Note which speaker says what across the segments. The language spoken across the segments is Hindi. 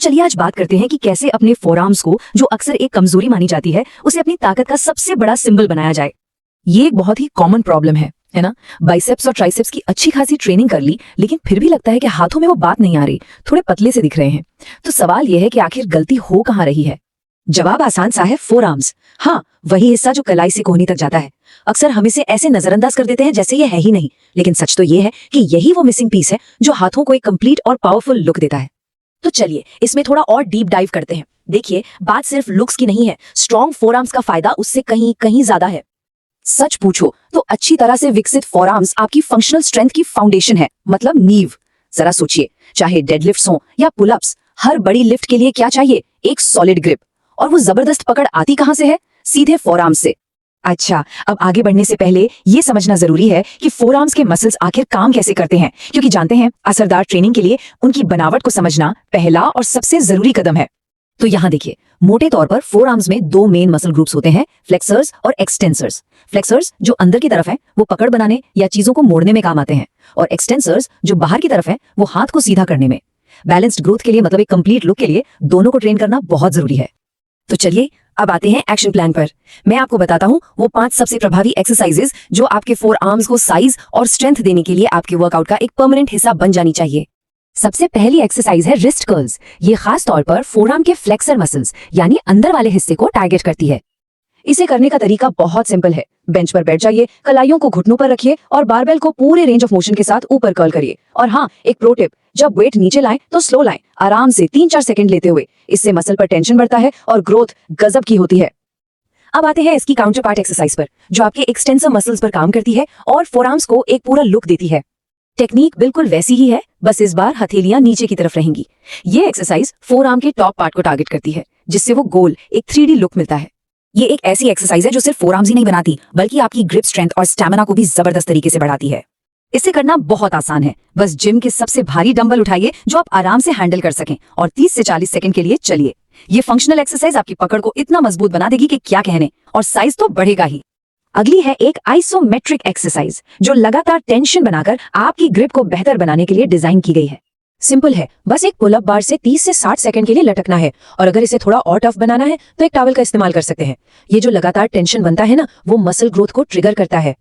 Speaker 1: चलिए आज बात करते हैं कि कैसे अपने फोरआर्म्स को, जो अक्सर एक कमजोरी मानी जाती है, उसे अपनी ताकत का सबसे बड़ा सिंबल बनाया जाए। ये एक बहुत ही कॉमन प्रॉब्लम है ना। बाइसेप्स और ट्राइसेप्स की अच्छी खासी ट्रेनिंग कर ली, लेकिन फिर भी लगता है कि हाथों में वो बात नहीं आ रही, थोड़े पतले से दिख रहे हैं। तो सवाल यह है कि आखिर गलती हो कहाँ रही है? जवाब आसान सा है, फोरआर्म्स। हाँ, वही हिस्सा जो कलाई से कोहनी तक जाता है। अक्सर हम इसे ऐसे नजरअंदाज कर देते हैं जैसे ये है ही नहीं, लेकिन सच तो ये है कि यही वो मिसिंग पीस है जो हाथों को एक कंप्लीट और पावरफुल लुक देता है। तो चलिए इसमें थोड़ा और डीप डाइव करते हैं। देखिए, बात सिर्फ लुक्स की नहीं है, स्ट्रॉन्ग फोरआर्म्स का फायदा उससे कहीं कहीं ज्यादा है। सच पूछो तो अच्छी तरह से विकसित फोरआर्म्स आपकी फंक्शनल स्ट्रेंथ की फाउंडेशन है, मतलब नींव। जरा सोचिए, चाहे डेडलिफ्ट्स हो या पुलअप्स, हर बड़ी लिफ्ट के लिए क्या चाहिए? एक सॉलिड ग्रिप। और वो जबरदस्त पकड़ आती कहां से है? सीधे फोरआर्म्स से। अच्छा, अब आगे बढ़ने से पहले ये समझना जरूरी है कि फोरआर्म्स के मसल्स आखिर काम कैसे करते हैं, क्योंकि जानते हैं असरदार ट्रेनिंग के लिए उनकी बनावट को समझना पहला और सबसे जरूरी कदम है। तो यहाँ देखिए, मोटे तौर पर फोरआर्म्स में दो मेन मसल ग्रुप्स होते हैं, फ्लेक्सर्स और एक्सटेंसर्स। फ्लेक्सर्स जो अंदर की तरफ हैं, वो पकड़ बनाने या चीजों को मोड़ने में काम आते हैं, और एक्सटेंसर्स जो बाहर की तरफ हैं, वो हाथ को सीधा करने में। बैलेंस्ड ग्रोथ के लिए, मतलब एक कंप्लीट लुक के लिए, दोनों को ट्रेन करना बहुत जरूरी है। तो चलिए अब आते हैं एक्शन प्लान पर। मैं आपको बताता हूँ वो 5 सबसे प्रभावी एक्सरसाइजेज जो आपके फोरआर्म्स को साइज और स्ट्रेंथ देने के लिए आपके वर्कआउट का एक परमानेंट हिस्सा बन जानी चाहिए। सबसे पहली एक्सरसाइज है रिस्ट कर्ल्स। ये खास तौर पर फोरआर्म के फ्लेक्सर मसल्स यानी अंदर वाले हिस्से को टारगेट करती है। इसे करने का तरीका बहुत सिंपल है। बेंच पर बैठ जाइए, कलाइयों को घुटनों पर रखिए और बारबेल को पूरे रेंज ऑफ मोशन के साथ ऊपर कर्ल करिए। और हाँ, एक प्रो टिप, जब वेट नीचे लाएं तो स्लो लाएं, आराम से 3-4 सेकंड लेते हुए। इससे मसल पर टेंशन बढ़ता है और ग्रोथ गजब की होती है। अब आते हैं इसकी काउंटर पार्ट एक्सरसाइज पर, जो आपके एक्सटेंसर मसल्स पर काम करती है और फोरआर्म्स को एक पूरा लुक देती है। टेक्निक बिल्कुल वैसी ही है, बस इस बार हथेलियां नीचे की तरफ रहेंगी। ये एक्सरसाइज फोरआर्म के टॉप पार्ट को टारगेट करती है, जिससे वो गोल एक 3D लुक मिलता है। ये एक ऐसी एक्सरसाइज है जो सिर्फ फोरआर्म्स ही नहीं बनाती, बल्कि आपकी ग्रिप स्ट्रेंथ और स्टैमिना को भी जबरदस्त तरीके से बढ़ाती है। इसे करना बहुत आसान है, बस जिम के सबसे भारी डंबल उठाइए जो आप आराम से हैंडल कर सकें, और 30 से 40 सेकंड के लिए चलिए। ये फंक्शनल एक्सरसाइज आपकी पकड़ को इतना मजबूत बना देगी कि क्या कहने, और साइज तो बढ़ेगा ही। अगली है एक आइसोमेट्रिक एक्सरसाइज, जो लगातार टेंशन बनाकर आपकी ग्रिप को बेहतर बनाने के लिए डिजाइन की गई है। सिंपल है, बस एक पुलअप बार से 30 से 60 सेकंड के लिए लटकना है, और अगर इसे थोड़ा और टफ बनाना है तो एक टॉवल का इस्तेमाल कर सकते हैं। ये जो लगातार टेंशन बनता है ना, वो मसल ग्रोथ को ट्रिगर करता है।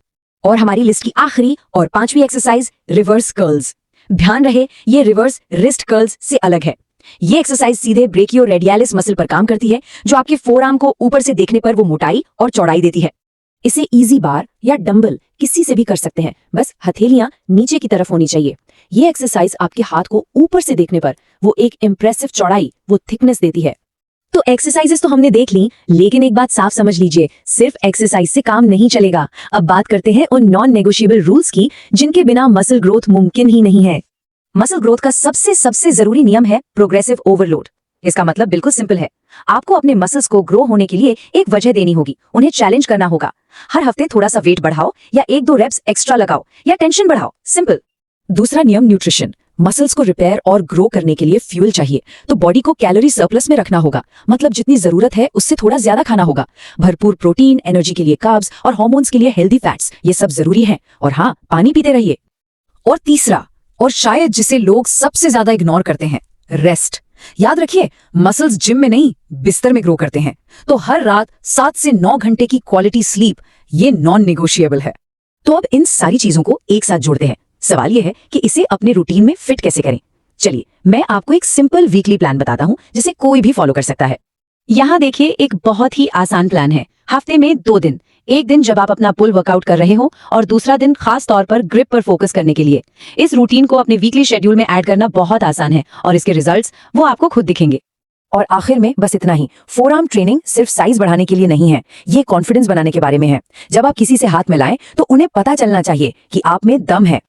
Speaker 1: और हमारी लिस्ट की आखिरी और 5वीं एक्सरसाइज, रिवर्स कर्ल्स। ध्यान रहे, ये रिवर्स रिस्ट कर्ल्स से अलग है। ये एक्सरसाइज सीधे ब्रेकियोरेडियलिस मसल पर काम करती है, जो आपके फोरआर्म को ऊपर से देखने पर वो मोटाई और चौड़ाई देती है। इसे इजी बार या डंबल किसी से भी कर सकते हैं, बस हथेलियां नीचे की तरफ होनी चाहिए। ये एक्सरसाइज आपके हाथ को ऊपर से देखने पर वो एक इम्प्रेसिव चौड़ाई, वो थिकनेस देती है। तो एक्सरसाइजेस तो हमने देख ली, लेकिन एक बात साफ समझ लीजिए, सिर्फ एक्सरसाइज से काम नहीं चलेगा। अब बात करते हैं उन नॉन नेगोशिएबल रूल्स की, जिनके बिना मसल ग्रोथ मुमकिन ही नहीं है। मसल ग्रोथ का सबसे जरूरी नियम है प्रोग्रेसिव ओवरलोड। इसका मतलब बिल्कुल सिंपल है, आपको अपने मसल्स को ग्रो होने के लिए एक वजह देनी होगी, उन्हें चैलेंज करना होगा। हर हफ्ते थोड़ा सा वेट बढ़ाओ, या 1-2 रेप्स एक्स्ट्रा लगाओ, या टेंशन बढ़ाओ, सिंपल। दूसरा नियम न्यूट्रिशन। मसल्स को रिपेयर और ग्रो करने के लिए फ्यूल चाहिए, तो बॉडी को कैलोरी सरप्लस में रखना होगा, मतलब जितनी जरूरत है उससे थोड़ा ज्यादा खाना होगा। भरपूर प्रोटीन, एनर्जी के लिए कार्ब्स और हार्मोन्स के लिए हेल्दी फैट्स, ये सब जरूरी है। और हाँ, पानी पीते रहिए। और तीसरा, और शायद जिसे लोग सबसे ज्यादा इग्नोर करते हैं, रेस्ट। याद रखिए, मसल्स जिम में नहीं, बिस्तर में ग्रो करते हैं। तो हर रात 7 से 9 घंटे की क्वालिटी स्लीप, ये नॉन नेगोशिएबल है। तो अब इन सारी चीजों को एक साथ जोड़ते हैं। सवाल यह है कि इसे अपने रूटीन में फिट कैसे करें। चलिए मैं आपको एक सिंपल वीकली प्लान बताता हूं, जिसे कोई भी फॉलो कर सकता है। यहाँ देखिए, एक बहुत ही आसान प्लान है। हफ्ते में 2 दिन, एक दिन जब आप अपना पुल वर्कआउट कर रहे हो, और दूसरा दिन खास तौर पर ग्रिप पर फोकस करने के लिए। इस रूटीन को अपने वीकली शेड्यूल में ऐड करना बहुत आसान है, और इसके रिजल्ट्स वो आपको खुद दिखेंगे। और आखिर में बस इतना ही, फोरआर्म ट्रेनिंग सिर्फ साइज बढ़ाने के लिए नहीं है, ये कॉन्फिडेंस बनाने के बारे में है। जब आप किसी से हाथ मिलाएं तो उन्हें पता चलना चाहिए कि आप में दम है,